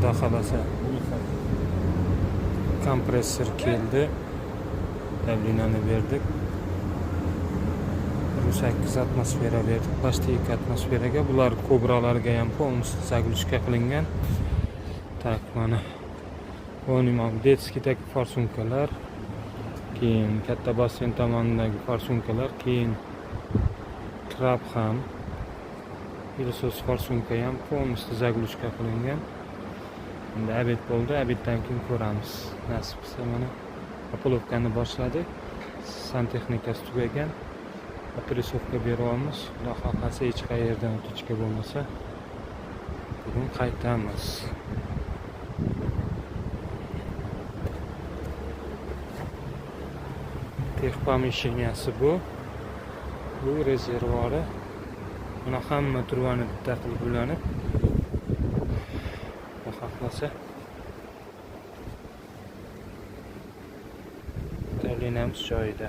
Xudo xolasa kompressor keldi. Davleniyani berdik. 8 atmosfera verdik. Почти 2 atmosferaga. Bular kobralarga ham полностью загрузка qilingan. Tak, mana o'ynamoq detskidagi forsunkalar, keyin katta basseyn tomonidagi forsunkalar, keyin trap ham, Ilsos forsunka ham полностью загрузка qilingan. Endi obed bo'ldi, obeddan keyin ko'ramiz. Nasib qilsa mana apolovkani boshladik. Santexnikasi tugagan. Operisovka beryapmiz. Xudo xohlasa hech qayerdan o'tishga bo'lmasa, bugun qaytamiz. Texpomisheniyasi bu rezervuari. Buni hamma turvani bitta qilib ulanib, Xudo xohlasa davleniyamiz joyida.